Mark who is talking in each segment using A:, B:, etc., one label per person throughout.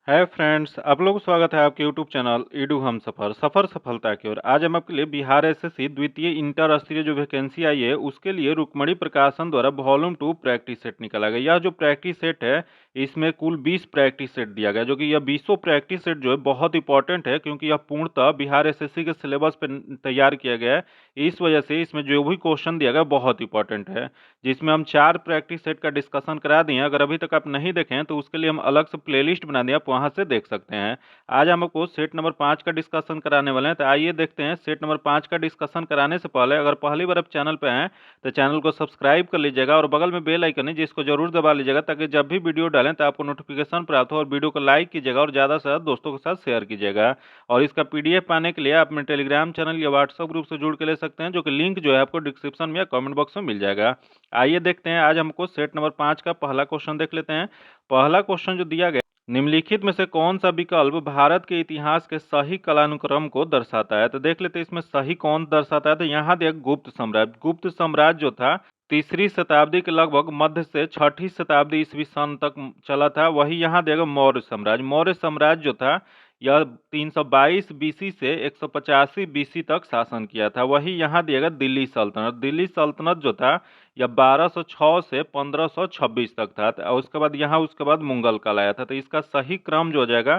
A: Hi friends, आप लोगों को स्वागत है आपके यूट्यूब चैनल ईडू हम सफर सफलता की ओर। आज हम आपके लिए बिहार एसएससी द्वितीय इंटर स्तरीय जो वैकेंसी आई है उसके लिए रुक्मणी प्रकाशन द्वारा वॉल्यूम 2 प्रैक्टिस सेट निकाला गया। यह जो प्रैक्टिस सेट है इसमें कुल 20 प्रैक्टिस सेट दिया गया, जो कि यह 20 प्रैक्टिस सेट जो है बहुत इंपॉर्टेंट है क्योंकि यह पूर्णतः बिहार एसएससी के सिलेबस पर तैयार किया गया है। इस वजह से इसमें जो भी क्वेश्चन दिया गया बहुत इंपॉर्टेंट है, जिसमें हम 4 प्रैक्टिस सेट का डिस्कशन करा दिए हैं। अगर अभी तक आप नहीं देखे हैं तो उसके लिए हम अलग से प्लेलिस्ट बना दिए, आप वहां से देख सकते हैं। आज हम आपको सेट नंबर 5 का डिस्कशन कराने वाले हैं, तो आइए देखते हैं। सेट नंबर 5 का डिस्कशन कराने से पहले अगर पहली बार आप चैनल पे हैं तो चैनल को सब्सक्राइब कर लीजिएगा और बगल में बेल आइकन है जिसको जरूर दबा लीजिएगा, ताकि जब भी वीडियो डालें तो आपको नोटिफिकेशन प्राप्त हो। और वीडियो को लाइक कीजिएगा और ज़्यादा से ज़्यादा दोस्तों के साथ शेयर कीजिएगा। और इसका पीडीएफ पाने के लिए आप अपने टेलीग्राम चैनल या व्हाट्सएप ग्रुप से जुड़ के ले सकते हैं, जो कि लिंक जो है आपको डिस्क्रिप्शन में या कमेंट बॉक्स में मिल जाएगा। आइए देखते हैं। आज हमको सेट नंबर 5 का पहला क्वेश्चन देख लेते हैं। पहला क्वेश्चन जो दिया गया, निम्नलिखित में से कौन सा विकल्प भारत के इतिहास के सही कालानुक्रम को दर्शाता है? तो देख लेते हैं इसमें सही कौन दर्शाता है। तो यहाँ देख, गुप्त साम्राज्य। गुप्त साम्राज्य जो था तीसरी शताब्दी के लगभग मध्य से छठी शताब्दी ईस्वी सन तक चला था। वही यहाँ देगा मौर्य साम्राज्य। मौर्य साम्राज्य जो था यह 322 बीसी से 185 बीसी तक शासन किया था। वही यहाँ दिएगा दिल्ली सल्तनत। दिल्ली सल्तनत जो था यह 1206 से 1526 तक था। और उसके बाद यहाँ उसके बाद मुगल काल आया था। तो इसका सही क्रम जो हो जाएगा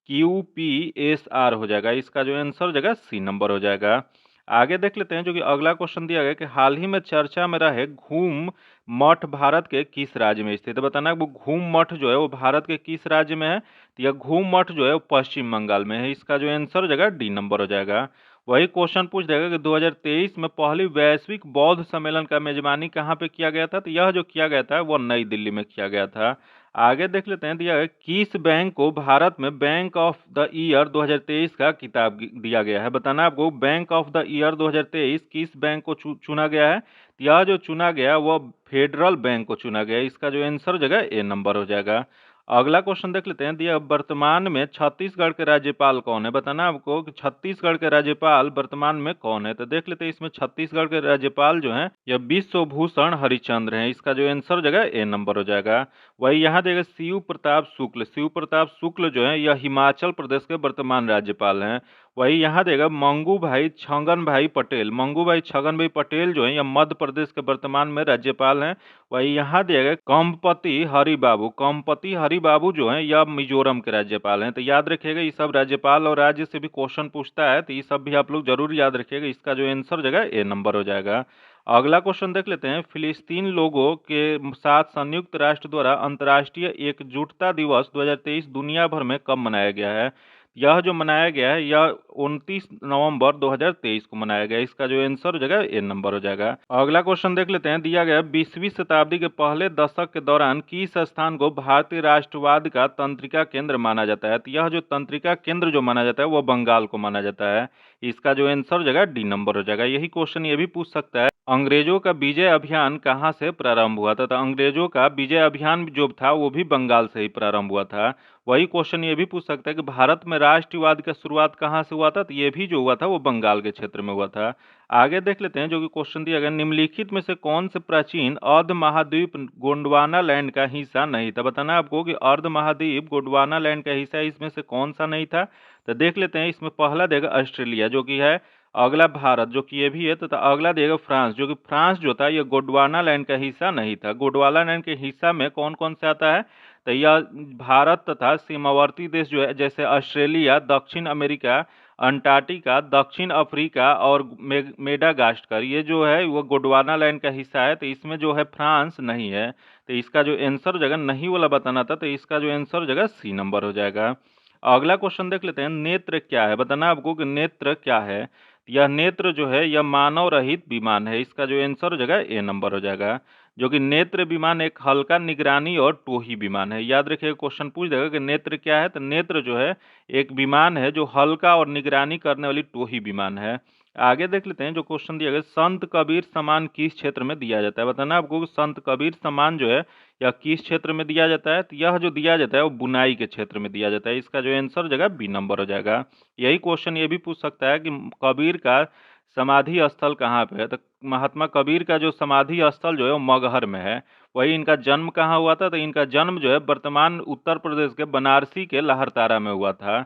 A: QPSR हो जाएगा। इसका जो आंसर हो जाएगा सी नंबर हो जाएगा। आगे देख लेते हैं, जो कि अगला क्वेश्चन दिया गया कि हाल ही में चर्चा में रहे घूम मठ भारत के किस राज्य में स्थित है? बताना वो घूम मठ जो है वो भारत के किस राज्य में है? तो यह घूम मठ जो है वो पश्चिम बंगाल में है। इसका जो आंसर हो जाएगा डी नंबर हो जाएगा। वही क्वेश्चन पूछ देगा कि 2023 में पहली वैश्विक बौद्ध सम्मेलन का मेजबानी कहाँ पे किया गया था? तो यह जो किया गया था वो नई दिल्ली में किया गया था। आगे देख लेते हैं। दिया है किस बैंक को भारत में बैंक ऑफ द ईयर 2023 का खिताब दिया गया है? बताना आपको बैंक ऑफ द ईयर 2023 किस बैंक को चुना गया है? यह जो चुना गया वो फेडरल बैंक को चुना गया। इसका जो आंसर हो जाएगा ए नंबर हो जाएगा। अगला क्वेश्चन देख लेते हैं। दिया वर्तमान में छत्तीसगढ़ के राज्यपाल कौन है? बताना आपको कि छत्तीसगढ़ के राज्यपाल वर्तमान में कौन है। तो देख लेते हैं इसमें छत्तीसगढ़ के राज्यपाल जो हैं यह विश्वभूषण हरिचंद्र हैं। इसका जो आंसर हो जाएगा ए नंबर हो जाएगा। वही यहाँ देगा शिव प्रताप शुक्ल। शिव प्रताप शुक्ल जो है यह हिमाचल प्रदेश के वर्तमान राज्यपाल हैं। वही यहाँ देगा मंगू भाई छगन भाई पटेल। मंगू भाई छगन भाई पटेल जो है यह मध्य प्रदेश के वर्तमान में राज्यपाल हैं। वही यहाँ दिया गया कंपति हरि बाबू। कंपति हरि बाबू जो है यह मिजोरम के राज्यपाल हैं। तो याद रखिएगा, ये सब राज्यपाल और राज्य से भी क्वेश्चन पूछता है, तो ये सब भी आप लोग जरूर याद रखिएगा। इसका जो आंसर हो जाएगा ए नंबर हो जाएगा। अगला क्वेश्चन देख लेते हैं। फिलिस्तीन लोगों के साथ संयुक्त राष्ट्र द्वारा अंतर्राष्ट्रीय एकजुटता दिवस 2023 दुनिया भर में कब मनाया गया है? यह जो मनाया गया है यह 29 नवंबर 2023 को मनाया गया। इसका जो आंसर हो जाएगा ए नंबर हो जाएगा। अगला क्वेश्चन देख लेते हैं। दिया गया 20वीं शताब्दी के पहले दशक के दौरान किस स्थान को भारतीय राष्ट्रवाद का तंत्रिका केंद्र माना जाता है? तो यह जो तंत्रिका केंद्र जो माना जाता है वह बंगाल को माना जाता है। इसका जो आंसर हो जाएगा डी नंबर हो जाएगा। यही क्वेश्चन ये भी पूछ सकता है, अंग्रेजों का विजय अभियान कहाँ से प्रारंभ हुआ था? तो अंग्रेजों का विजय अभियान जो था वो भी बंगाल से ही प्रारंभ हुआ था। वही क्वेश्चन ये भी पूछ सकता है कि भारत में राष्ट्रवाद का शुरुआत कहाँ से हुआ था? तो ये भी जो हुआ था वो बंगाल के क्षेत्र में हुआ था। आगे देख लेते हैं, जो कि क्वेश्चन दिया गया निम्नलिखित में से कौन से प्राचीन अर्ध महाद्वीप गोंडवाना लैंड का हिस्सा नहीं था? बताना आपको कि अर्ध महाद्वीप गोंडवाना लैंड का हिस्सा इसमें से कौन सा नहीं था। तो देख लेते हैं। इसमें पहला देगा ऑस्ट्रेलिया जो कि है, अगला भारत जो कि ये भी है, तथा अगला देगा फ्रांस, जो कि फ्रांस जो था ये गोंडवाना लैंड का हिस्सा नहीं था। गोंडवाना लैंड के हिस्सा में कौन कौन से आता है? तो यह भारत तथा सीमावर्ती देश जो है जैसे ऑस्ट्रेलिया, दक्षिण अमेरिका, अंटार्कटिका, दक्षिण अफ्रीका और मेडागास्कर, ये जो है वो गोंडवाना लैंड का हिस्सा है। तो इसमें जो है फ्रांस नहीं है। तो इसका जो आंसर हो जाएगा, नहीं वाला बताना था, तो इसका जो आंसर हो जाएगा सी नंबर हो जाएगा। अगला क्वेश्चन देख लेते हैं। नेत्र क्या है? बताना आपको कि नेत्र क्या है। यह नेत्र जो है यह मानव रहित विमान है। इसका जो आंसर हो जाएगा ए नंबर हो जाएगा। जो कि नेत्र विमान एक हल्का निगरानी और टोही विमान है। याद रखिएगा, क्वेश्चन पूछ देगा कि नेत्र क्या है। तो नेत्र जो है एक विमान है जो हल्का और निगरानी करने वाली टोही विमान है। आगे देख लेते हैं। जो क्वेश्चन दिया गया संत कबीर सम्मान किस क्षेत्र में दिया जाता है? बताना आपको कि संत कबीर सम्मान जो है यह किस क्षेत्र में दिया जाता है। तो यह जो दिया जाता है वो बुनाई के क्षेत्र में दिया जाता है। इसका जो आंसर हो जाएगा बी नंबर हो जाएगा। यही क्वेश्चन ये भी पूछ सकता है कि कबीर का समाधि स्थल कहाँ पे है। तो महात्मा कबीर का जो समाधि स्थल जो है वो मगहर में है। वही इनका जन्म कहाँ हुआ था, तो इनका जन्म जो है वर्तमान उत्तर प्रदेश के बनारसी के लहरतारा में हुआ था।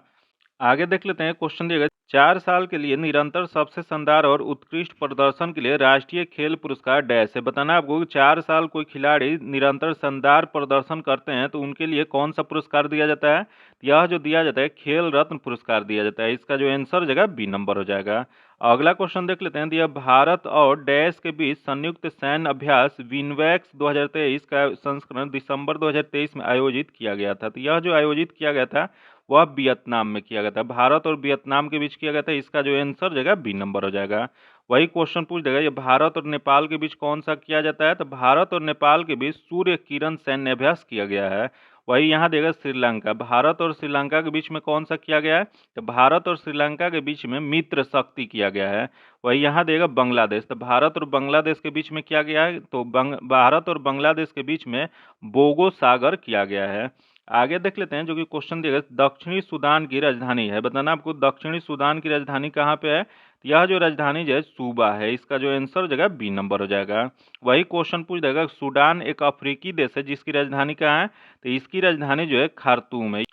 A: आगे देख लेते हैं, क्वेश्चन दिया गया 4 साल के लिए निरंतर सबसे शानदार और उत्कृष्ट प्रदर्शन के लिए राष्ट्रीय खेल पुरस्कार डैश है। बताना है आपको कि 4 साल कोई खिलाड़ी निरंतर शानदार प्रदर्शन करते हैं तो उनके लिए कौन सा पुरस्कार दिया जाता है। यह जो दिया जाता है खेल रत्न पुरस्कार दिया जाता है। इसका जो आंसर हो जाएगा बी नंबर हो जाएगा। अगला क्वेश्चन देख लेते हैं, दिया भारत और डैश के बीच संयुक्त सैन्य अभ्यास विनवैक्स 2023 का संस्करण दिसंबर 2023 में आयोजित किया गया था। तो यह जो आयोजित किया गया था वह वियतनाम में किया गया था। भारत और वियतनाम के बीच किया गया था। इसका जो आंसर हो जाएगा बी नंबर हो जाएगा। वही क्वेश्चन पूछ देगा, ये भारत और नेपाल के बीच कौन सा किया जाता है, तो भारत और नेपाल के बीच सूर्य किरण सैन्य अभ्यास किया गया है। वही यहाँ देगा श्रीलंका, भारत और श्रीलंका के बीच में कौन सा किया गया है, तो भारत और श्रीलंका के बीच में मित्र शक्ति किया गया है। वही यहाँ देगा बांग्लादेश, तो भारत और बांग्लादेश के बीच में किया गया है, तो भारत और बांग्लादेश के बीच में बोगो सागर किया गया है। आगे देख लेते हैं, जो कि क्वेश्चन दिया गया दक्षिणी सूडान की राजधानी है। बताना आपको दक्षिणी सूडान की राजधानी कहाँ पे है। यह जो राजधानी जो है सूबा है। इसका जो आंसर हो जाएगा बी नंबर हो जाएगा। वही क्वेश्चन पूछ देगा, सूडान एक अफ्रीकी देश है जिसकी राजधानी कहाँ है, तो इसकी राजधानी जो है खार्तूम है।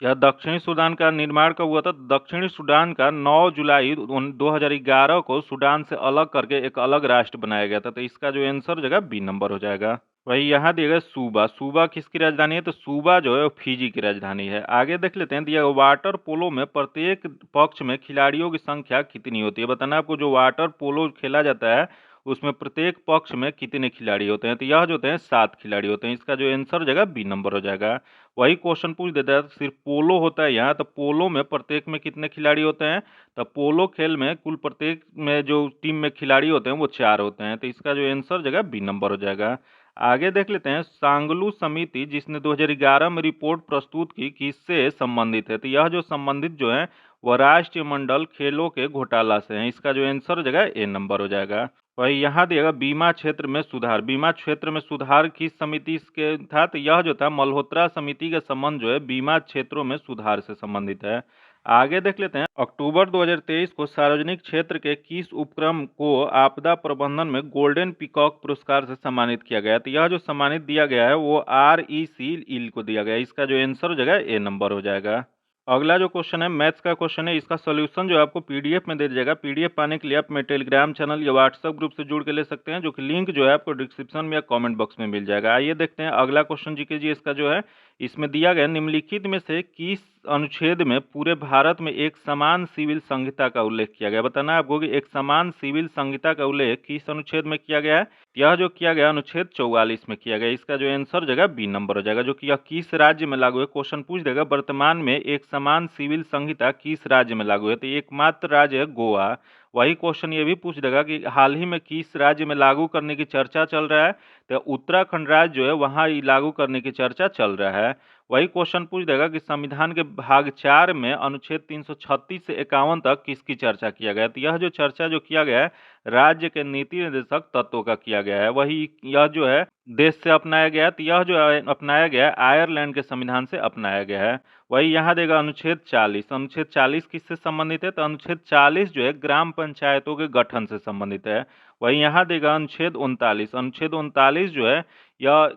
A: यह दक्षिणी सूडान का निर्माण कब हुआ था, दक्षिणी सूडान का 9 जुलाई 2011 को सूडान से अलग करके एक अलग राष्ट्र बनाया गया था। तो इसका जो आंसर हो जाएगा बी नंबर हो जाएगा। वही यहाँ दिया गया सूबा, सूबा किसकी राजधानी है, तो सूबा जो है वो फिजी की राजधानी है। आगे देख लेते हैं, दिया गया वाटर पोलो में प्रत्येक पक्ष में खिलाड़ियों की संख्या कितनी होती है। बताना आपको, जो वाटर पोलो खेला जाता है उसमें प्रत्येक पक्ष में कितने खिलाड़ी होते हैं, तो यह जो होते हैं 7 खिलाड़ी होते हैं। इसका जो आंसर हो जाएगा बी नंबर हो जाएगा। वही क्वेश्चन पूछ देता है, सिर्फ पोलो होता है यहाँ, तो पोलो में प्रत्येक में कितने खिलाड़ी होते हैं, तो पोलो खेल में कुल प्रत्येक में जो टीम में खिलाड़ी होते हैं वो 4 होते हैं। तो इसका जो आंसर हो जाएगा बी नंबर हो जाएगा। आगे देख लेते हैं, सांगलू समिति जिसने 2011 में रिपोर्ट प्रस्तुत की किससे संबंधित है, तो यह जो संबंधित जो है वह राष्ट्रीय मंडल खेलों के घोटाला से है। इसका जो आंसर हो जाएगा ए नंबर हो जाएगा। वही यहाँ दिएगा बीमा क्षेत्र में सुधार, बीमा क्षेत्र में सुधार किस समिति के था, तो यह जो था मल्होत्रा समिति का संबंध जो है बीमा क्षेत्रों में सुधार से संबंधित है। आगे देख लेते हैं, अक्टूबर 2023 को सार्वजनिक क्षेत्र के किस उपक्रम को आपदा प्रबंधन में गोल्डन पीकॉक पुरस्कार से सम्मानित किया गया, तो यह जो सम्मानित दिया गया है वो REC को दिया गया है। इसका जो आंसर हो जाएगा ए नंबर हो जाएगा। अगला जो क्वेश्चन है मैथ्स का क्वेश्चन है, इसका सॉल्यूशन जो है आपको पीडीएफ में दे दिया जाएगा। पीडीएफ पाने के लिए आप मेरे टेलीग्राम चैनल या व्हाट्सएप ग्रुप से जुड़ के ले सकते हैं, जो कि लिंक जो है आपको डिस्क्रिप्शन में या कमेंट बॉक्स में मिल जाएगा। आइए देखते हैं अगला क्वेश्चन जीके जी। इसका जो है इसमें दिया गया निम्नलिखित में से किस अनुच्छेद में पूरे भारत में एक समान सिविल संहिता का उल्लेख किया गया। बताना है आपको कि एक समान सिविल संहिता का उल्लेख किस अनुच्छेद में किया गया है। यह जो किया गया अनुच्छेद 44 में किया गया। इसका जो आंसर हो जाएगा बी नंबर हो जाएगा, जो कि यह किस राज्य में लागू है। क्वेश्चन पूछ देगा वर्तमान में एक समान सिविल संहिता किस राज्य में लागू है, तो एकमात्र राज्य है गोवा। वही क्वेश्चन ये भी पूछ देगा कि हाल ही में किस राज्य में लागू करने की चर्चा चल रहा है, तो उत्तराखंड राज्य जो है वहां लागू करने की चर्चा चल रहा है। वही क्वेश्चन पूछ देगा कि संविधान के भाग 4 में अनुच्छेद 336 से 51 तक किसकी चर्चा किया गया है, तो यह जो चर्चा जो किया गया है राज्य के नीति निर्देशक तत्वों का किया गया है। वही यह जो है देश से अपनाया गया है, तो यह जो है अपनाया गया है आयरलैंड के संविधान से अपनाया गया है। वही यहाँ देगा अनुच्छेद 40, अनुच्छेद 40 किससे संबंधित है, तो अनुच्छेद 40 जो है ग्राम पंचायतों के गठन से संबंधित है। वही यहाँ देगा अनुच्छेद 39, अनुच्छेद 39 जो है यह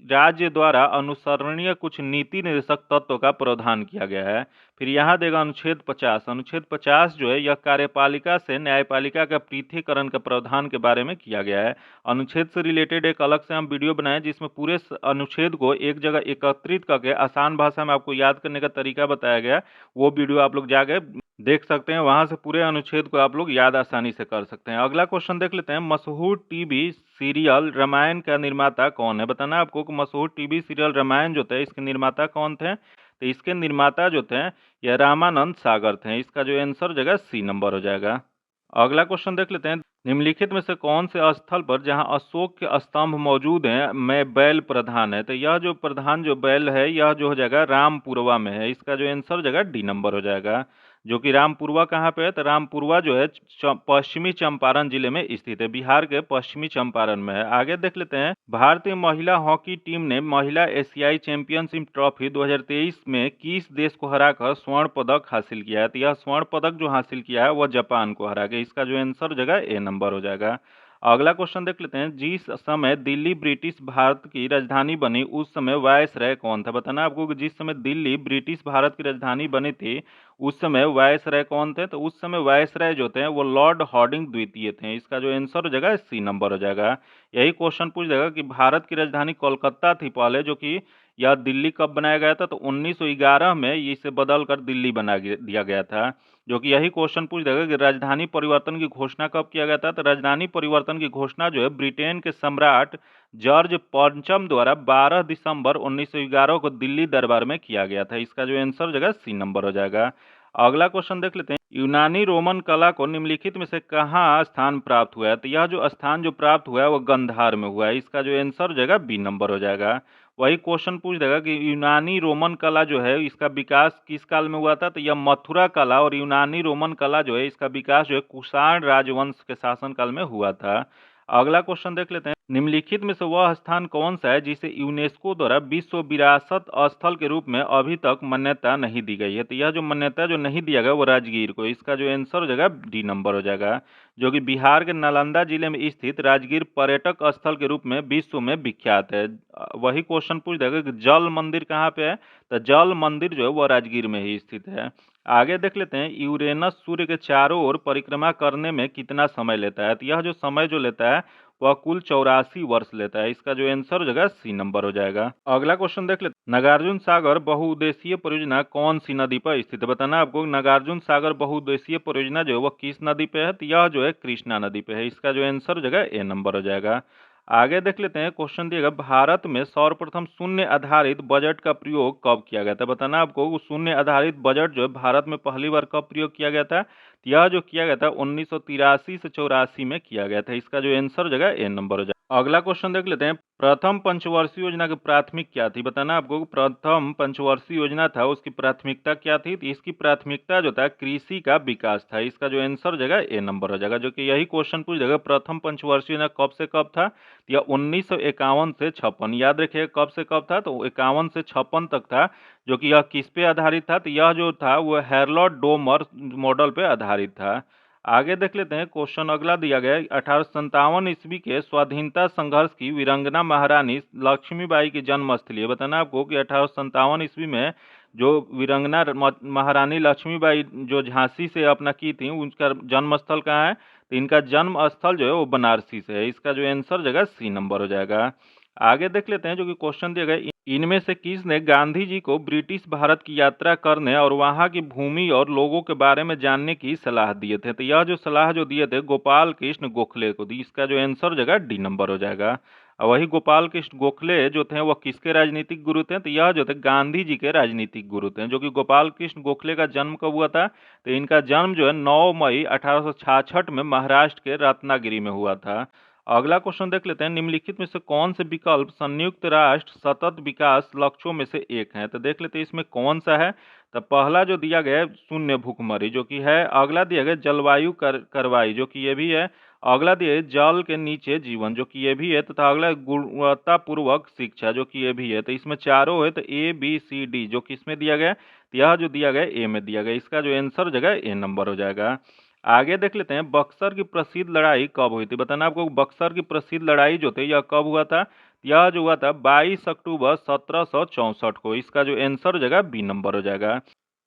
A: राज्य द्वारा अनुसरणीय कुछ नीति निर्देशक तत्व का प्रावधान किया गया है। फिर यहाँ देगा अनुच्छेद 50, अनुच्छेद 50 जो है यह कार्यपालिका से न्यायपालिका का पृथकीकरण के प्रावधान के बारे में किया गया है। अनुच्छेद से रिलेटेड एक अलग से हम वीडियो बनाए जिसमें पूरे अनुच्छेद को एक जगह एकत्रित करके आसान भाषा में आपको याद करने का तरीका बताया गया। वो वीडियो आप लोग जाके देख सकते हैं, वहां से पूरे अनुच्छेद को आप लोग याद आसानी से कर सकते हैं। अगला क्वेश्चन देख लेते हैं, मशहूर टीवी सीरियल रामायण का निर्माता कौन है। बताना आपको कि मशहूर टीवी सीरियल रामायण जो थे इसके निर्माता कौन थे, तो इसके निर्माता जो थे यह रामानंद सागर थे। इसका जो आंसर हो जाएगा सी नंबर हो जाएगा। अगला क्वेश्चन देख लेते हैं, निम्नलिखित में से कौन से स्थल पर जहां अशोक के स्तंभ मौजूद हैं में बैल प्रधान है, तो यह जो प्रधान जो बैल है यह जो हो जाएगा रामपुरवा में है। इसका जो आंसर हो जाएगा डी नंबर हो जाएगा। जो कि रामपुरवा कहाँ पे है, तो रामपुरवा जो है पश्चिमी चंपारण जिले में स्थित है, बिहार के पश्चिमी चंपारण में है। आगे देख लेते हैं, भारतीय महिला हॉकी टीम ने महिला एशियाई चैंपियनशिप ट्रॉफी 2023 में किस देश को हराकर स्वर्ण पदक हासिल किया है, तो यह स्वर्ण पदक जो हासिल किया है वह जापान को हरा के। इसका जो आंसर हो जाएगा ए नंबर हो जाएगा। अगला क्वेश्चन देख लेते हैं, जिस समय दिल्ली ब्रिटिश भारत की राजधानी बनी उस समय वायसराय कौन था। बताना आपको कि जिस समय दिल्ली ब्रिटिश भारत की राजधानी बनी थी उस समय वायसराय कौन थे, तो उस समय वायसराय जो थे वो लॉर्ड हार्डिंग द्वितीय थे। इसका जो आंसर हो जाएगा सी नंबर हो जाएगा। यही क्वेश्चन पूछ जाएगा कि भारत की राजधानी कोलकाता थी पहले, जो कि यह दिल्ली कब बनाया गया था, तो 1911 में इसे बदल कर दिल्ली बना दिया गया था। जो कि यही क्वेश्चन पूछ देगा कि राजधानी परिवर्तन की घोषणा कब किया गया था, तो राजधानी परिवर्तन की घोषणा जो है ब्रिटेन के सम्राट जॉर्ज पंचम द्वारा 12 दिसंबर 1911 को दिल्ली दरबार में किया गया था। इसका जो आंसर हो जाएगा सी नंबर हो जाएगा। अगला क्वेश्चन देख लेते हैं, यूनानी रोमन कला को निम्नलिखित में से कहाँ स्थान प्राप्त हुआ है, तो यह जो स्थान जो प्राप्त हुआ है वो गंधार में हुआ है। इसका जो आंसर हो जाएगा बी नंबर हो जाएगा। वही क्वेश्चन पूछ देगा कि यूनानी रोमन कला जो है इसका विकास किस काल में हुआ था, तो यह मथुरा कला और यूनानी रोमन कला जो है इसका विकास जो है कुषाण राजवंश के शासनकाल में हुआ था। अगला क्वेश्चन देख लेते हैं, निम्नलिखित में से वह स्थान कौन सा है जिसे यूनेस्को द्वारा विश्व विरासत स्थल के रूप में अभी तक मान्यता नहीं दी गई है, तो यह जो मान्यता जो नहीं दिया गया वो राजगीर को। इसका जो आंसर हो जाएगा डी नंबर हो जाएगा, जो कि बिहार के नालंदा जिले में स्थित राजगीर पर्यटक स्थल के रूप में विश्व में विख्यात है। वही क्वेश्चन पूछ देगा कि जल मंदिर कहाँ पे है, तो जल मंदिर जो है वह राजगीर में ही स्थित है। आगे देख लेते हैं, यूरेनस सूर्य के चारों ओर परिक्रमा करने में कितना समय लेता है, तो यह जो समय जो लेता है वह कुल 84 वर्ष लेता है। इसका जो आंसर हो जाएगा सी नंबर हो जाएगा। अगला क्वेश्चन देख लेते हैं, नागार्जुन सागर बहुउद्देशीय परियोजना कौन सी नदी पर स्थित है। बताना आपको नागार्जुन सागर बहुउद्देशीय परियोजना जो है वह किस नदी पे है, तो यह जो है कृष्णा नदी पे है। इसका जो आंसर हो जाएगा ए नंबर हो जाएगा। आगे देख लेते हैं, क्वेश्चन दिएगा भारत में सर्वप्रथम शून्य आधारित बजट का प्रयोग कब किया गया था। बताना आपको शून्य आधारित बजट जो है भारत में पहली बार कब प्रयोग किया गया था, यह जो किया गया था 1983 से 84 में किया गया था। इसका जो आंसर हो जाएगा ए नंबर हो जाएगा। अगला क्वेश्चन देख लेते हैं, प्रथम पंचवर्षीय योजना की प्राथमिक क्या थी। बताना आपको प्रथम पंचवर्षीय योजना था उसकी प्राथमिकता क्या थी, तो इसकी प्राथमिकता जो था कृषि का विकास था। इसका जो आंसर हो जाएगा ए नंबर हो जाएगा, जो कि यही क्वेश्चन पूछ जाएगा प्रथम पंचवर्षीय योजना कब से कब था, या 1951 से 56। याद रखिएगा कब से कब था, तो 51 से 56 तक था। जो कि यह किस पे आधारित था, तो यह जो था वो हैरलॉट डोमर मॉडल पे आधारित था। आगे देख लेते हैं, क्वेश्चन अगला दिया गया है, 1857 ईस्वी के स्वाधीनता संघर्ष की वीरांगना महारानी लक्ष्मीबाई की जन्मस्थली है। बताना आपको कि 1857 ईस्वी में जो वीरांगना महारानी लक्ष्मीबाई जो झांसी से अपना की थी उनका जन्मस्थल कहाँ है, तो इनका जन्म स्थल जो है वो बनारसी से है। इसका जो आंसर जगह सी नंबर हो जाएगा। आगे देख लेते हैं, जो कि क्वेश्चन दिया गया, इनमें से किसने गांधी जी को ब्रिटिश भारत की यात्रा करने और वहां की भूमि और लोगों के बारे में जानने की सलाह दिए थे, तो यह जो सलाह जो दिए थे गोपाल कृष्ण गोखले को दी। इसका जो आंसर जगह डी नंबर हो जाएगा। और वही गोपाल कृष्ण गोखले जो थे वह किसके राजनीतिक गुरु थे, तो यह जो थे गांधी जी के राजनीतिक गुरु थे। जो कि गोपाल कृष्ण गोखले का जन्म कब हुआ था, तो इनका जन्म जो है 9 मई 1866 में महाराष्ट्र के रत्नागिरी में हुआ था। अगला क्वेश्चन देख लेते हैं, निम्नलिखित में से कौन से विकल्प संयुक्त राष्ट्र सतत विकास लक्ष्यों में से एक है, तो देख लेते हैं इसमें कौन सा है। तो पहला जो दिया गया है शून्य भूखमरी जो कि है, अगला दिया गया जलवायु करवाई जो कि ये भी है, अगला दिया है जल के नीचे जीवन जो कि ये भी है, तथा अगला गुणवत्तापूर्वक शिक्षा जो कि ये भी है। तो इसमें चारों है, तो ए बी सी डी जो कि इसमें दिया गया है, तो यह जो दिया गया ए में दिया गया। इसका जो आंसर जगह ए नंबर हो जाएगा। आगे देख लेते हैं, बक्सर की प्रसिद्ध लड़ाई कब हुई थी। बताना आपको बक्सर की प्रसिद्ध लड़ाई जो थी यह कब हुआ था, यह जो हुआ था 22 अक्टूबर 1764 को। इसका जो आंसर हो जाएगा बी नंबर हो जाएगा।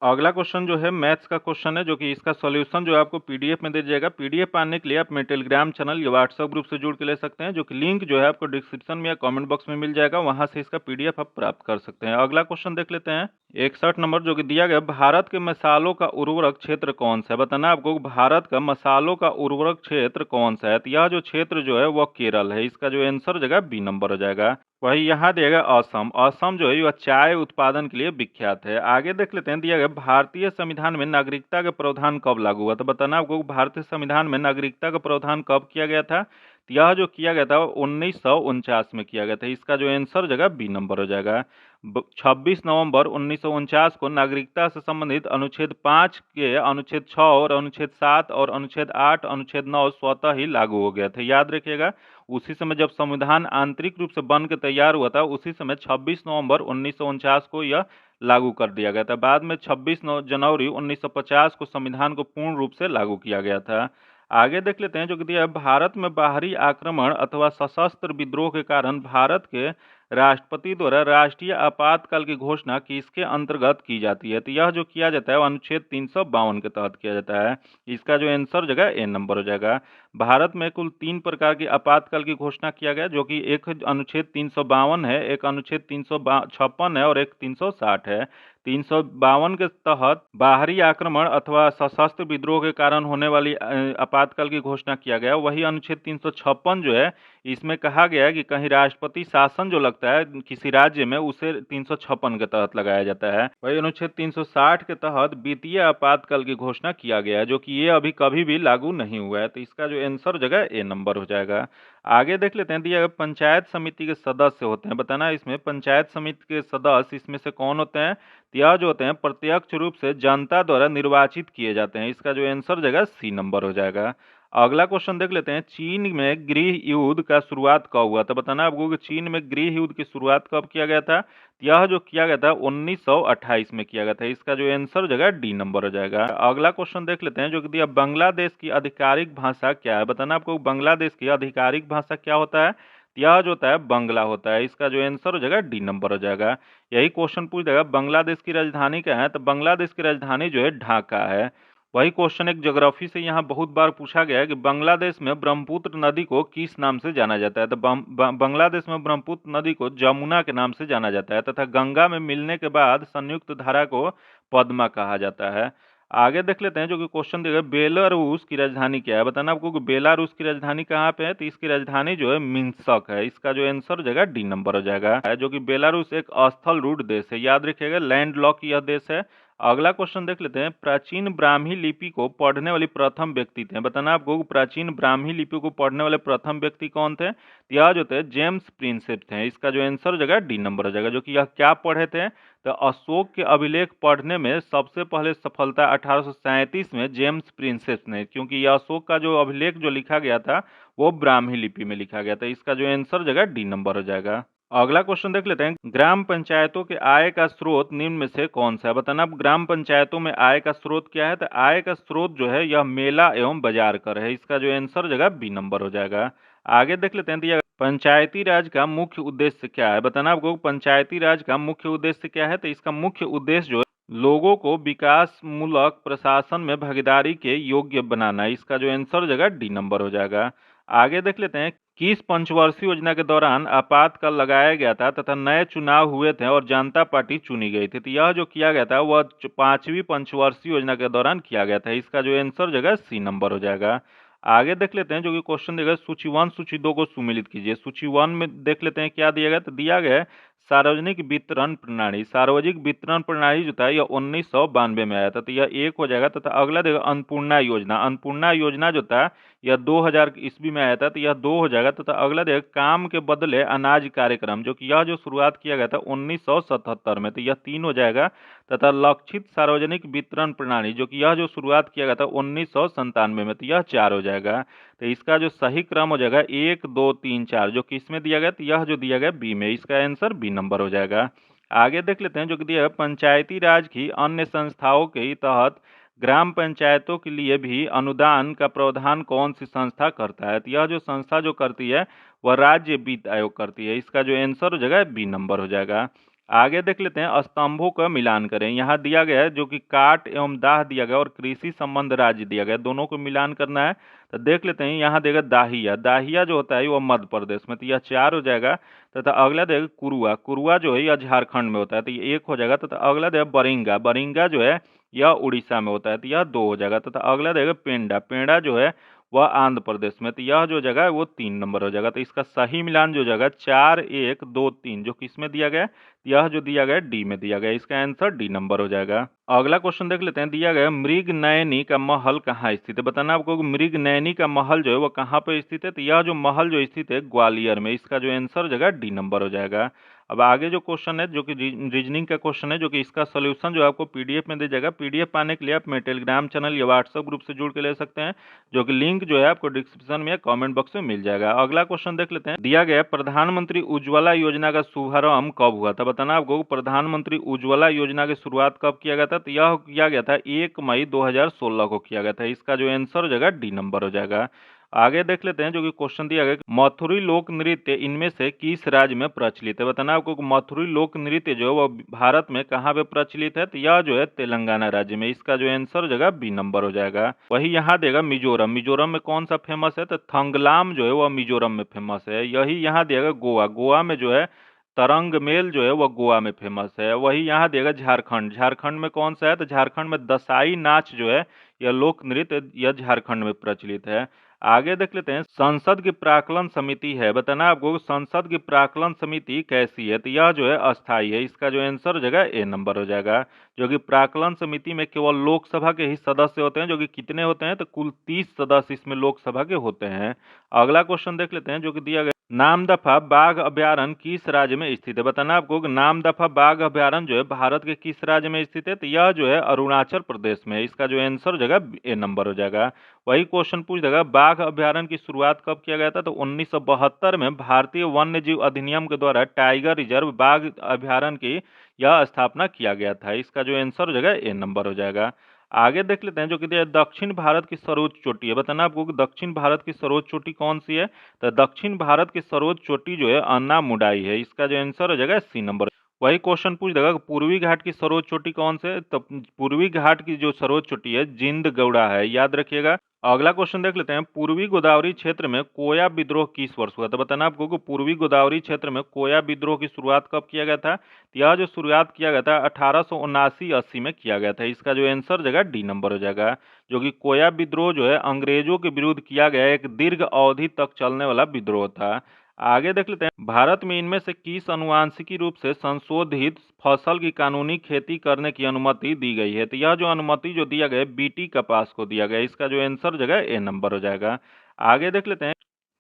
A: अगला क्वेश्चन जो है मैथ्स का क्वेश्चन है, जो कि इसका सॉल्यूशन जो है आपको पीडीएफ में दे जाएगा। पीडीएफ पाने के लिए आप मेरे टेलीग्राम चैनल या व्हाट्सएप ग्रुप से जुड़ के ले सकते हैं, जो कि लिंक जो है आपको डिस्क्रिप्शन में या कमेंट बॉक्स में मिल जाएगा, वहां से इसका पीडीएफ आप प्राप्त कर सकते हैं। अगला क्वेश्चन देख लेते हैं, 61 नंबर जो कि दिया गया, भारत के मसालों का उर्वरक क्षेत्र कौन सा है। बताना आपको भारत का मसालों का उर्वरक क्षेत्र कौन सा है, तो यह जो क्षेत्र जो है वह केरल है। इसका जो आंसर हो जाएगा बी नंबर हो जाएगा। वही यहाँ दिया गया असम, असम जो है यह चाय उत्पादन के लिए विख्यात है। आगे देख लेते हैं, दिया गया भारतीय संविधान में नागरिकता का प्रावधान कब लागू हुआ, तो बताना आपको भारतीय संविधान में नागरिकता का प्रावधान कब किया गया था, तो यह जो किया गया था 1949 में किया गया था। इसका जो आंसर जगह बी नंबर हो जाएगा। 26 नवंबर 1949 को नागरिकता से संबंधित अनुच्छेद 5 के अनुच्छेद 6 और अनुच्छेद 7 और अनुच्छेद 8 अनुच्छेद 9 स्वतः ही लागू हो गए थे। याद रखिएगा, उसी समय जब संविधान आंतरिक रूप से बन के तैयार हुआ था, उसी समय 26 नवंबर 1949 को यह लागू कर दिया गया था। बाद में 26 जनवरी 1950 को संविधान को पूर्ण रूप से लागू किया गया था। आगे देख लेते हैं जो कि दिया है, भारत में बाहरी आक्रमण अथवा सशस्त्र विद्रोह के कारण भारत के राष्ट्रपति द्वारा राष्ट्रीय आपातकाल की घोषणा किसके अंतर्गत की जाती है? तो यह जो किया जाता है वो अनुच्छेद 352 के तहत किया जाता है। इसका जो आंसर हो जाएगा ए नंबर हो जाएगा। भारत में कुल 3 प्रकार की आपातकाल की घोषणा किया गया, जो कि एक अनुच्छेद 352 है, एक अनुच्छेद 356 है और एक 360 है। 352 के तहत बाहरी आक्रमण अथवा सशस्त्र विद्रोह के कारण होने वाली आपातकाल की घोषणा किया गया। वही अनुच्छेद 356 जो है, इसमें कहा गया है कि कहीं राष्ट्रपति शासन जो लगता है किसी राज्य में, उसे 356 के तहत लगाया जाता है। वही अनुच्छेद 360 के तहत वित्तीय आपातकाल की घोषणा किया गया है, जो कि ये अभी कभी भी लागू नहीं हुआ है। तो इसका जो आंसर जगह ए नंबर हो जाएगा। आगे देख लेते हैं, दिया पंचायत समिति के सदस्य होते हैं, बताना इसमें पंचायत समिति के सदस्य इसमें से कौन होते हैं? यह जो होते हैं प्रत्यक्ष रूप से जनता द्वारा निर्वाचित किए जाते हैं। इसका जो आंसर जगह सी नंबर हो जाएगा। अगला क्वेश्चन देख लेते हैं, चीन में गृह युद्ध का शुरुआत कब हुआ था? बताना आपको कि चीन में गृह युद्ध की शुरुआत कब किया गया था? यह जो किया गया था 1928 में किया गया था। इसका जो आंसर जगह डी नंबर हो जाएगा। अगला क्वेश्चन देख लेते हैं जो कि दिया, बांग्लादेश की आधिकारिक भाषा क्या है? बताना आपको बांग्लादेश की आधिकारिक भाषा क्या होता है? यह जो होता है बांग्ला होता है। इसका जो आंसर हो जाएगा डी नंबर हो जाएगा। यही क्वेश्चन पूछ देगा बांग्लादेश की राजधानी क्या है? तो बांग्लादेश की राजधानी जो है ढाका है। वही क्वेश्चन एक ज्योग्राफी से यहाँ बहुत बार पूछा गया है कि बांग्लादेश में ब्रह्मपुत्र नदी को किस नाम से जाना जाता है? तो बांग्लादेश में ब्रह्मपुत्र नदी को जमुना के नाम से जाना जाता है, तथा गंगा में मिलने के बाद संयुक्त धारा को पद्मा कहा जाता है। आगे देख लेते हैं जो कि क्वेश्चन दिया गया, बेलारूस की राजधानी क्या है? बताना आपको कि बेलारूस की राजधानी कहाँ पे है? तो इसकी राजधानी जो है मिन्स्क है। इसका जो आंसर हो जाएगा डी नंबर हो जाएगा। जो कि बेलारूस एक स्थल रूढ़ देश है, याद रखिएगा, लैंड लॉक यह देश है। अगला क्वेश्चन देख लेते हैं, प्राचीन ब्राह्मी लिपि को पढ़ने वाली प्रथम व्यक्ति थे। बताना आपको प्राचीन ब्राह्मी लिपि को पढ़ने वाले प्रथम व्यक्ति कौन थे? यह जो थे जेम्स प्रिंसेप थे। इसका जो आंसर हो जाएगा डी नंबर हो जाएगा। जो कि यह क्या पढ़े थे? तो अशोक के अभिलेख पढ़ने में सबसे पहले सफलता 1837 में जेम्स प्रिंसेप ने, क्योंकि यह अशोक का जो अभिलेख जो लिखा गया था वो ब्राह्मी लिपि में लिखा गया था। इसका जो आंसर हो जाएगा डी नंबर हो जाएगा। अगला क्वेश्चन देख लेते हैं, ग्राम पंचायतों के आय का स्रोत निम्न में से कौन सा है? बताना अब ग्राम पंचायतों में आय का स्रोत क्या है? तो आय का स्रोत जो है यह मेला एवं बाजार कर है। इसका जो आंसर जगह बी नंबर हो जाएगा। आगे देख लेते हैं, दिया पंचायती राज का मुख्य उद्देश्य क्या है? बताना आपको पंचायती राज का मुख्य उद्देश्य क्या है? तो इसका मुख्य उद्देश्य जो है लोगों को विकास मूलक प्रशासन में भागीदारी के योग्य बनाना है। इसका जो आंसर जगह डी नंबर हो जाएगा। आगे देख लेते हैं, किस पंचवर्षीय योजना के दौरान आपातकाल लगाया गया था तथा नए चुनाव हुए थे और जनता पार्टी चुनी गई थी? तो यह जो किया गया था वह 5वीं पंचवर्षीय योजना के दौरान किया गया था। इसका जो आंसर जगह सी नंबर हो जाएगा। आगे देख लेते हैं जो कि क्वेश्चन देगा, सूची 1 सूची 2 को सुमिलित कीजिए। सूची 1 में देख लेते हैं क्या दिया गया। तो दिया गया है सार्वजनिक वितरण प्रणाली। सार्वजनिक वितरण प्रणाली जो था यह 1992 में आया था, तो यह एक हो जाएगा। तथा अगला देगा अन्नपूर्णा योजना। अन्नपूर्णा योजना जो था यह 2000 ईस्वी में आया था, तो यह 2 हो जाएगा। तथा अगला देगा काम के बदले अनाज कार्यक्रम, जो कि यह जो शुरुआत किया गया था 1977 में, तो यह 3 हो जाएगा। तथा लक्षित सार्वजनिक वितरण प्रणाली, जो कि यह जो शुरुआत किया गया था 1997 में, तो यह 4 हो जाएगा। तो इसका जो सही क्रम हो जाएगा 1 2 3 4, जो किसमें दिया गया? तो यह जो दिया गया बी में। इसका आंसर बी नंबर हो जाएगा। आगे देख लेते हैं जो कि दिया है, पंचायती राज की अन्य संस्थाओं के तहत ग्राम पंचायतों के लिए भी अनुदान का प्रावधान कौन सी संस्था करता है? तो यह जो संस्था जो करती है वह राज्य वित्त आयोग करती है। इसका जो आंसर हो जाएगा बी नंबर हो जाएगा। आगे देख लेते हैं, स्तंभों का मिलान करें। यहाँ दिया गया है जो कि काट एवं दाह दिया गया और कृषि संबंध राज्य दिया गया, दोनों को मिलान करना है। तो देख लेते हैं, यहाँ देगा दाहिया। दाहिया जो होता है वो मध्य प्रदेश में, तो यह 4 हो जाएगा। तथा अगला देगा कुरुआ। कुरुआ जो है यह झारखंड में होता है, तो ये 1 हो जाएगा। तथा अगला देगा बरिंगा। बरिंगा जो है यह उड़ीसा में होता है, तो यह 2 हो जाएगा। तथा अगला देगा पेंडा। पेंडा जो है वह आंध्र प्रदेश में, तो यह जो जगह है वो 3 नंबर हो जाएगा। तो इसका सही मिलान जो जगह 4 1 2 3 जो किसमें दिया गया है? यह जो दिया गया डी में दिया गया। इसका आंसर डी नंबर हो जाएगा। अगला क्वेश्चन देख लेते हैं, दिया गया मृग नयनी का महल कहाँ स्थित है? बताना आपको मृग नयनी का महल जो है वो कहाँ पर स्थित है? तो यह जो महल जो स्थित है ग्वालियर में। इसका जो आंसर हो जाएगा डी नंबर हो जाएगा। अब आगे जो क्वेश्चन है जो कि रीजनिंग का क्वेश्चन है, जो कि इसका सोल्यूशन जो आपको पीडीएफ में दे जाएगा। पीडीएफ पाने के लिए आप मेरे टेलीग्राम चैनल या व्हाट्सएप ग्रुप से जुड़ के ले सकते हैं, जो कि लिंक जो है आपको डिस्क्रिप्शन में या कमेंट बॉक्स में मिल जाएगा। अगला क्वेश्चन देख लेते हैं। दिया गया प्रधानमंत्री उज्ज्वला योजना का शुभारंभ कब हुआ था? बताना आपको प्रधानमंत्री उज्ज्वला योजना की शुरुआत कब किया गया था? तो यह किया गया था 1 मई 2016 को किया गया था। इसका जो आंसर हो जाएगा डी नंबर हो जाएगा। आगे देख लेते हैं जो कि क्वेश्चन दिया गया, मथुरी लोक नृत्य इनमें से किस राज्य में प्रचलित है? बताना आपको मथुरी लोक नृत्य जो है वो भारत में कहाँ पे प्रचलित है? तो यह जो है तेलंगाना राज्य में। इसका जो आंसर हो जाएगा बी नंबर हो जाएगा। वही यहाँ देगा मिजोरम। मिजोरम में कौन सा फेमस है? तो थंगलाम जो है वह मिजोरम में फेमस है। यही यहाँ देगा गोवा। गोवा में जो है तरंग मेल जो है वह गोवा में फेमस है। वही यहाँ देगा झारखंड। झारखंड में कौन सा है? तो झारखंड में दसाई नाच जो है यह लोक नृत्य यह झारखंड में प्रचलित है। आगे देख लेते हैं, संसद की प्राक्कलन समिति है। बताना आपको संसद की प्राक्कलन समिति कैसी है? तो यह जो है अस्थायी है। इसका जो आंसर हो जाएगा ए नंबर हो जाएगा। जो कि प्राक्कलन समिति में केवल लोकसभा के ही सदस्य होते हैं, जो कि कितने होते हैं? तो कुल 30 सदस्य इसमें लोकसभा के होते हैं। अगला क्वेश्चन देख लेते हैं जो कि दिया गया, नामदफा बाघ अभ्यारण्य किस राज्य में स्थित है? बताना आपको नामदफा बाघ अभ्यारण्य जो है भारत के किस राज्य में स्थित है? तो यह जो है अरुणाचल प्रदेश में। इसका जो आंसर हो जाएगा ए नंबर हो जाएगा। वही क्वेश्चन पूछ देगा, बाघ अभ्यारण्य की शुरुआत कब किया गया था? तो 1972 में भारतीय वन्य जीव अधिनियम के द्वारा टाइगर रिजर्व बाघ अभ्यारण्य की यह स्थापना किया गया था। इसका जो आंसर हो जाएगा ए नंबर हो जाएगा। आगे देख लेते हैं जो कि दक्षिण भारत की सर्वोच्च चोटी है। बताना आपको कि दक्षिण भारत की सर्वोच्च चोटी कौन सी है? तो दक्षिण भारत की सर्वोच्च चोटी जो है अन्नामुडाई है। इसका जो आंसर हो जाएगा सी नंबर। वही क्वेश्चन पूछ देगा, पूर्वी घाट की सर्वोच्च चोटी कौन से है? तो पूर्वी घाट की जो सर्वोच्च चोटी है जिंद गौड़ा है, याद रखिएगा। अगला क्वेश्चन देख लेते हैं, पूर्वी गोदावरी क्षेत्र में कोया विद्रोह किस वर्ष हुआ? तो बताना आपको कि पूर्वी गोदावरी क्षेत्र में कोया विद्रोह की शुरुआत कब किया गया था? यह जो शुरुआत किया गया था 1879-80 में किया गया था। इसका जो आंसर जगह डी नंबर हो जाएगा। जो कि कोया विद्रोह जो है अंग्रेजों के विरुद्ध किया गया एक दीर्घ अवधि तक चलने वाला विद्रोह था। आगे देख लेते हैं, भारत में इनमें से किस अनुवांशिकी रूप से संशोधित फसल की कानूनी खेती करने की अनुमति दी गई है? तो यह जो अनुमति जो दिया गया बीटी कपास को दिया गया। इसका जो आंसर जगह ए नंबर हो जाएगा। आगे देख लेते हैं,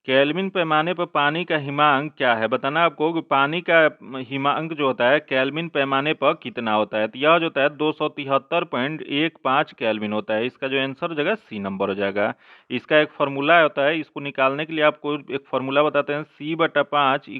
A: केल्विन पैमाने पर पानी का हिमांक क्या है? बताना आपको कि पानी का हिमांक जो होता है केल्विन पैमाने पर कितना होता है? तो यह जो होता है 273.15 केल्विन होता है। इसका जो आंसर जगह सी नंबर हो जाएगा। इसका एक फार्मूला होता है, इसको निकालने के लिए आपको एक फार्मूला बताते हैं, C/5 =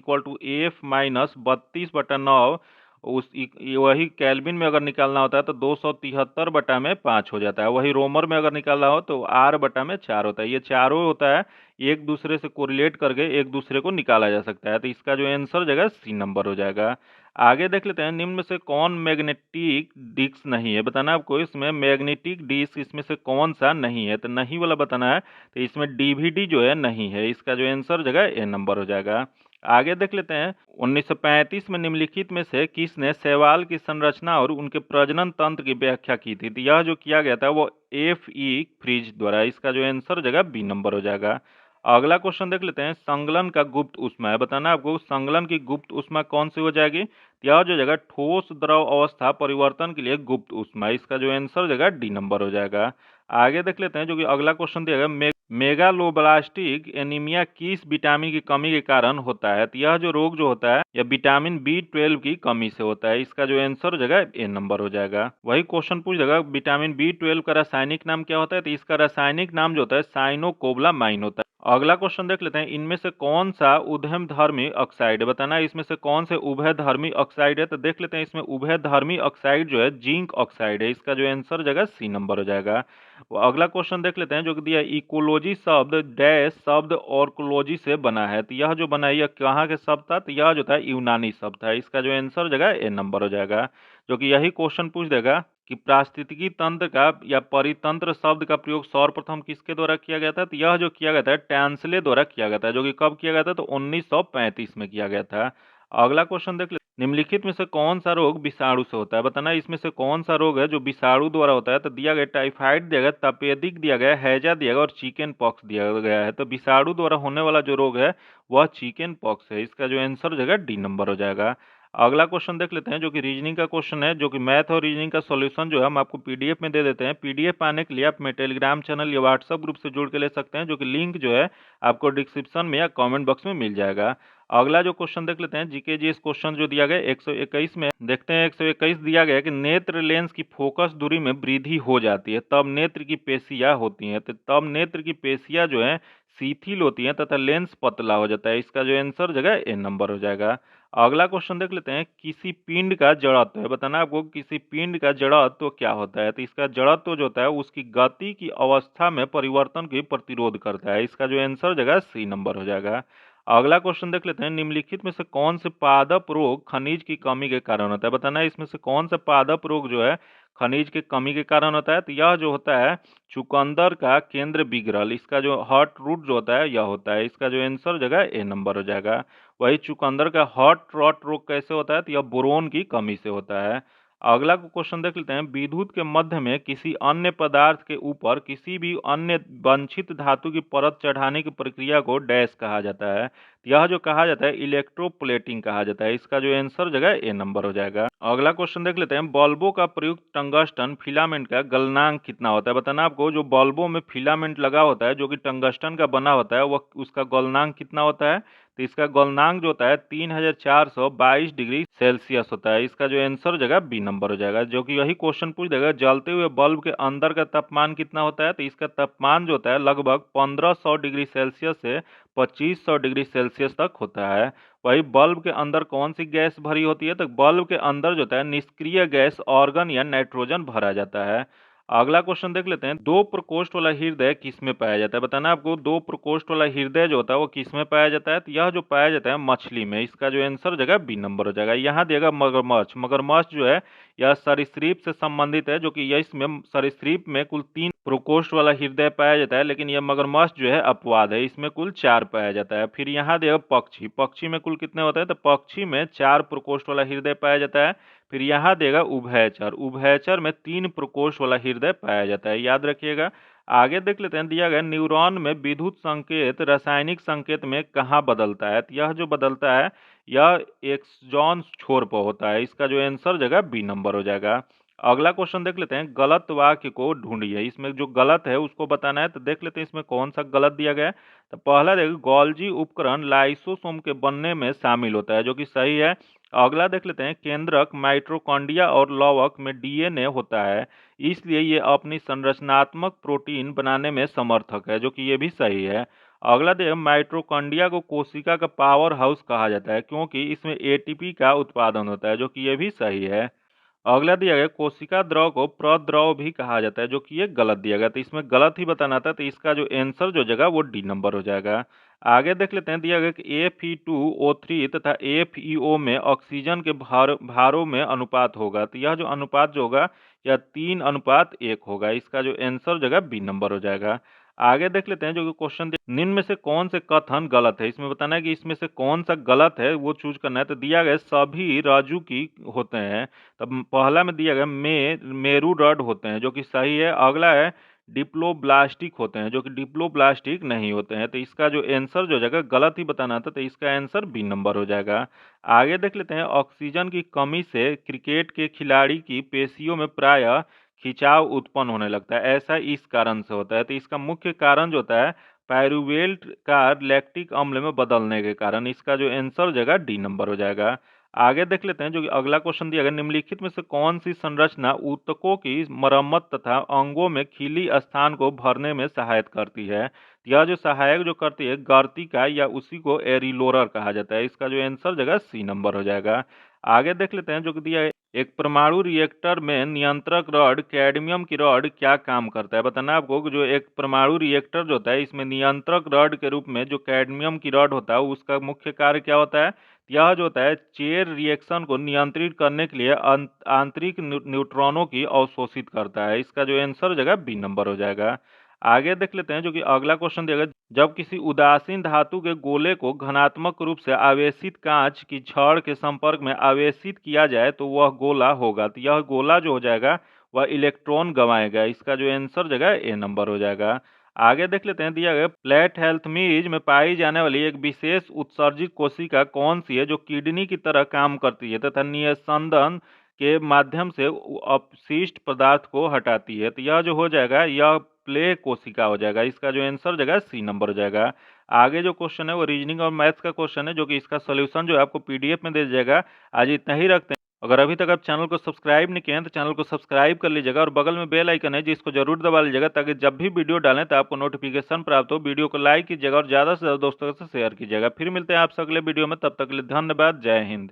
A: F-32/9। वही केल्विन में अगर निकालना होता है तो 273/5 हो जाता है। वही रोमर में अगर निकालना हो तो R/4 होता है। ये चारों होता है एक दूसरे से कोरिलेट करके एक दूसरे को निकाला जा सकता है। तो इसका जो आंसर जगह सी नंबर हो जाएगा। आगे देख लेते हैं, निम्न में से कौन मैग्नेटिक डिस्क नहीं है? बताना आपको इसमें मैग्नेटिक डिस्क इसमें से कौन सा नहीं है? तो नहीं वाला बताना है। तो इसमें डीवीडी जो है नहीं है। इसका जो आंसर जगह ए नंबर हो जाएगा। आगे देख लेते हैं, 1935 में निम्नलिखित में से किसने शैवाल की संरचना और उनके प्रजनन तंत्र की व्याख्या की थी? तो यह जो किया गया था वो F.E. फ्रीज द्वारा। इसका जो आंसर जगह बी नंबर हो जाएगा। अगला क्वेश्चन देख लेते हैं, संगलन का गुप्त ऊष्मा है। बताना आपको संगलन की गुप्त ऊष्मा कौन सी हो जाएगी? यह जो जगह ठोस द्रव अवस्था परिवर्तन के लिए गुप्त ऊष्मा। इसका जो आंसर जगह डी नंबर हो जाएगा। आगे देख लेते हैं जो कि अगला क्वेश्चन दिया गया, मेगालोब्लास्टिक एनीमिया किस विटामिन की कमी के कारण होता है? तो यह जो रोग जो होता है यह विटामिन B12 की कमी से होता है। इसका जो आंसर हो जाएगा ए नंबर हो जाएगा। वही क्वेश्चन पूछ जाएगा, विटामिन B12 का रासायनिक नाम क्या होता है? तो इसका रासायनिक नाम जो होता है साइनोकोबालामाइन होता है। अगला क्वेश्चन देख लेते हैं, इनमें से कौन सा उभयधर्मी ऑक्साइड है? बताना इसमें से कौन से उभयधर्मी ऑक्साइड है? तो देख लेते हैं, इसमें उभयधर्मी ऑक्साइड जो है जिंक ऑक्साइड है। इसका जो आंसर जगह सी नंबर हो जाएगा। अगला क्वेश्चन देख लेते हैं जो कि दिया, इकोलॉजी शब्द डैश शब्द ऑर्कोलॉजी से बना है। तो यह जो बना है यह कहाँ के शब्द था? तो यह जो था यूनानी शब्द था। इसका जो आंसर जगह ए नंबर हो जाएगा। जो कि यही क्वेश्चन पूछ देगा कि पारिस्थितिकी तंत्र का या परितंत्र शब्द का प्रयोग सर्वप्रथम किसके द्वारा किया गया था? तो यह जो किया गया था टैंसले द्वारा किया गया था। जो कि कब किया गया था? तो 1935 में किया गया था। अगला क्वेश्चन देख ले, निम्नलिखित में से कौन सा रोग विषाणु से होता है? बताना इसमें से कौन सा रोग है जो विषाणु द्वारा होता है? तो दिया गया टाइफाइड दिया गया, तपेदिक दिया गया, हैजा दिया गया और चिकन पॉक्स दिया गया है। तो विषाणु द्वारा होने वाला जो रोग है वह चिकन पॉक्स है। इसका जो आंसर हो जाएगा डी नंबर हो जाएगा। अगला क्वेश्चन देख लेते हैं जो कि रीजनिंग का क्वेश्चन है, जो कि मैथ और रीजनिंग का सॉल्यूशन जो है हम आपको पीडीएफ में दे देते हैं। पीडीएफ पाने के लिए आप मेरे टेलीग्राम चैनल या व्हाट्सएप ग्रुप से जुड़ के ले सकते हैं, जो कि लिंक जो है आपको डिस्क्रिप्शन में या कमेंट बॉक्स में मिल जाएगा। अगला जो क्वेश्चन देख लेते हैं जीके जीएस क्वेश्चन जो दिया गया 121 में, देखते हैं 121 दिया गया है कि नेत्र लेंस की फोकस दूरी में वृद्धि हो जाती है तब नेत्र की पेशियां होती हैं, तो तब नेत्र की पेशियां जो है शिथिल होती हैं तथा लेंस पतला हो जाता है। इसका जो आंसर जगह ए नंबर हो जाएगा। अगला क्वेश्चन देख लेते हैं, किसी पिंड का जड़त्व है, बताना आपको किसी पिंड का जड़त्व क्या होता है। तो इसका जड़त्व जो होता है उसकी गति की अवस्था में परिवर्तन की प्रतिरोध करता है। इसका जो आंसर जगह सी नंबर हो जाएगा। अगला क्वेश्चन देख लेते हैं, निम्नलिखित में से कौन से पादप रोग खनिज की कमी के कारण होता है, बताना इसमें से कौन सा पादप रोग जो है खनिज की कमी के कारण होता है। तो यह जो होता है चुकंदर का केंद्र बिगड़ल, इसका जो हॉट रूट जो होता है यह होता है। इसका जो आंसर जगह ए नंबर हो जाएगा। वही चुकंदर का हॉट रॉट रोग कैसे होता है, तो यह बोरोन की कमी से होता है। अगला क्वेश्चन देख लेते हैं, विद्युत के मध्य में किसी अन्य पदार्थ के ऊपर किसी भी अन्य वांछित धातु की परत चढ़ाने की प्रक्रिया को डैश कहा जाता है। यह जो कहा जाता है इलेक्ट्रोप्लेटिंग कहा जाता है। इसका जो आंसर जगह ए नंबर हो जाएगा। अगला क्वेश्चन देख लेते हैं, बल्बों का प्रयुक्त टंगस्टन फिलामेंट का गलनांक कितना होता है, बताना आपको जो बल्बों में फिलामेंट लगा होता है जो कि टंगस्टन का बना होता है वह उसका गलनांक कितना होता है। तो इसका गलनांक जो होता है 3422 डिग्री सेल्सियस होता है। इसका जो आंसर जगह बी नंबर हो जाएगा। जो कि यही क्वेश्चन पूछ देगा, जलते हुए बल्ब के अंदर का तापमान कितना होता है। तो इसका तापमान जो होता है लगभग 1500 डिग्री सेल्सियस से 2500 डिग्री सेल्सियस तक होता है। वही बल्ब के अंदर कौन सी गैस भरी होती है, तो बल्ब के अंदर जो होता है निष्क्रिय गैस ऑर्गन या नाइट्रोजन भरा जाता है। अगला क्वेश्चन देख लेते हैं, दो प्रकोष्ठ वाला हृदय किस में पाया जाता है, बताना आपको दो प्रकोष्ठ वाला हृदय जो होता है वो किस में पाया जाता है। तो यह जो पाया जाता है मछली में। इसका जो आंसर जगह बी नंबर हो जाएगा। यहाँ देगा मगरमच्छ। मगरमच्छ जो है यह सरीसृप से संबंधित है, जो कि यह इसमें सरीसृप में कुल 3 प्रकोष्ठ वाला हृदय पाया जाता है, लेकिन यह मगरमच्छ जो है अपवाद है, इसमें कुल 4 पाया जाता है। फिर यहाँ देगा पक्षी। पक्षी में कुल कितने होते हैं, तो पक्षी में 4 प्रकोष्ठ वाला हृदय पाया जाता है। फिर यहाँ देगा उभयचर। उभयचर में 3 प्रकोष्ठ वाला हृदय पाया जाता है, याद रखिएगा। आगे देख लेते हैं, दिया गया न्यूरॉन में विद्युत संकेत रासायनिक संकेत में कहाँ बदलता है। तो यह जो बदलता है यह एक्सॉन छोर पर होता है। इसका जो आंसर जगह बी नंबर हो जाएगा। अगला क्वेश्चन देख लेते हैं, गलत वाक्य को ढूंढिए। इसमें जो गलत है उसको बताना है। तो देख लेते हैं इसमें कौन सा गलत दिया गया है। तो पहला देखिए, गोल्जी उपकरण लाइसोसोम के बनने में शामिल होता है, जो कि सही है। अगला देख लेते हैं, केंद्रक माइटोकॉन्ड्रिया और लवक में डीएनए होता है, इसलिए ये अपनी संरचनात्मक प्रोटीन बनाने में समर्थक है, जो कि ये भी सही है। अगला देखिए, माइटोकॉन्ड्रिया को कोशिका का पावर हाउस कहा जाता है क्योंकि इसमें एटीपी का उत्पादन होता है, जो कि ये भी सही है। अगला दिया गया, कोशिका द्रव को प्रद्रव भी कहा जाता है, जो कि ये गलत दिया गया। तो इसमें गलत ही बताना था, तो इसका जो आंसर जो जगह वो डी नंबर हो जाएगा। आगे देख लेते हैं, दिया गया कि Fe2O3 तथा FeO में ऑक्सीजन के भारों में अनुपात होगा। तो यह जो अनुपात जो होगा यह 3:1 होगा। इसका जो आंसर जगह बी नंबर हो जाएगा। आगे देख लेते हैं, जो कि क्वेश्चन निम्न में से कौन से कथन गलत है, इसमें बताना है कि इसमें से कौन सा गलत है वो चूज करना है। तो दिया गया सभी राजू की होते हैं। तब पहला में दिया गया मेरू रड होते हैं, जो कि सही है। अगला है डिप्लोब्लास्टिक होते हैं, जो कि डिप्लोब्लास्टिक नहीं होते हैं। तो इसका जो आंसर जो जगह गलत ही बताना था, तो इसका आंसर बी नंबर हो जाएगा। आगे देख लेते हैं, ऑक्सीजन की कमी से क्रिकेट के खिलाड़ी की पेशियों में प्रायः खिंचाव उत्पन्न होने लगता है, ऐसा इस कारण से होता है। तो इसका मुख्य कारण जो होता है पायरुवेट का लैक्टिक अम्ल में बदलने के कारण। इसका जो आंसर जगह डी नंबर हो जाएगा। आगे देख लेते हैं, जो कि अगला क्वेश्चन दिया गया, निम्नलिखित में से कौन सी संरचना ऊतकों की मरम्मत तथा अंगों में खिली स्थान को भरने में सहायता करती है। यह जो सहायक जो करती है गर्तिका या उसी को एरिलोरर कहा जाता है। इसका जो आंसर जगह सी नंबर हो जाएगा। आगे देख लेते हैं, जो कि दिया है, एक परमाणु रिएक्टर में नियंत्रक रॉड कैडमियम की रॉड क्या काम करता है, बताना आपको कि जो एक परमाणु रिएक्टर जो होता है इसमें नियंत्रक रॉड के रूप में जो कैडमियम की रॉड होता है उसका मुख्य कार्य क्या होता है। यह जो होता है चेयर रिएक्शन को नियंत्रित करने के लिए आंतरिक न्यूट्रॉनों की अवशोषित करता है। इसका जो आंसर जगह बी नंबर हो जाएगा। आगे देख लेते हैं, जो कि अगला क्वेश्चन दिया गया, जब किसी उदासीन धातु के गोले को घनात्मक रूप से आवेशित कांच की छड़ के संपर्क में आवेशित किया जाए तो वह गोला होगा। तो यह गोला जो हो जाएगा वह इलेक्ट्रॉन गंवाएगा। इसका जो आंसर जगह ए नंबर हो जाएगा। आगे देख लेते हैं, दिया गया प्लेट हेल्थमीज में पाई जाने वाली एक विशेष उत्सर्जित कोशिका कौन सी है जो किडनी की तरह काम करती है तथा निस्संदन के माध्यम से अपशिष्ट पदार्थ को हटाती है। तो यह जो हो जाएगा, यह प्ले कोशिका हो जाएगा। इसका जो आंसर हो जाएगा सी नंबर हो जाएगा। आगे जो क्वेश्चन है वो रीजनिंग और मैथ्स का क्वेश्चन है, जो कि इसका सोल्यूशन जो है आपको पीडीएफ में दे दिया जाएगा। आज इतना ही रखते हैं। अगर अभी तक आप चैनल को सब्सक्राइब नहीं किए हैं तो चैनल को सब्सक्राइब कर लीजिएगा और बगल में बेल आइकन है जिसको जरूर दबा लीजिएगा, ताकि जब भी वीडियो डालें तो आपको नोटिफिकेशन प्राप्त हो। वीडियो को लाइक कीजिएगा और ज़्यादा से ज़्यादा दोस्तों से शेयर कीजिएगा। फिर मिलते हैं आपसे अगले वीडियो में, तब तक के लिए धन्यवाद। जय हिंद।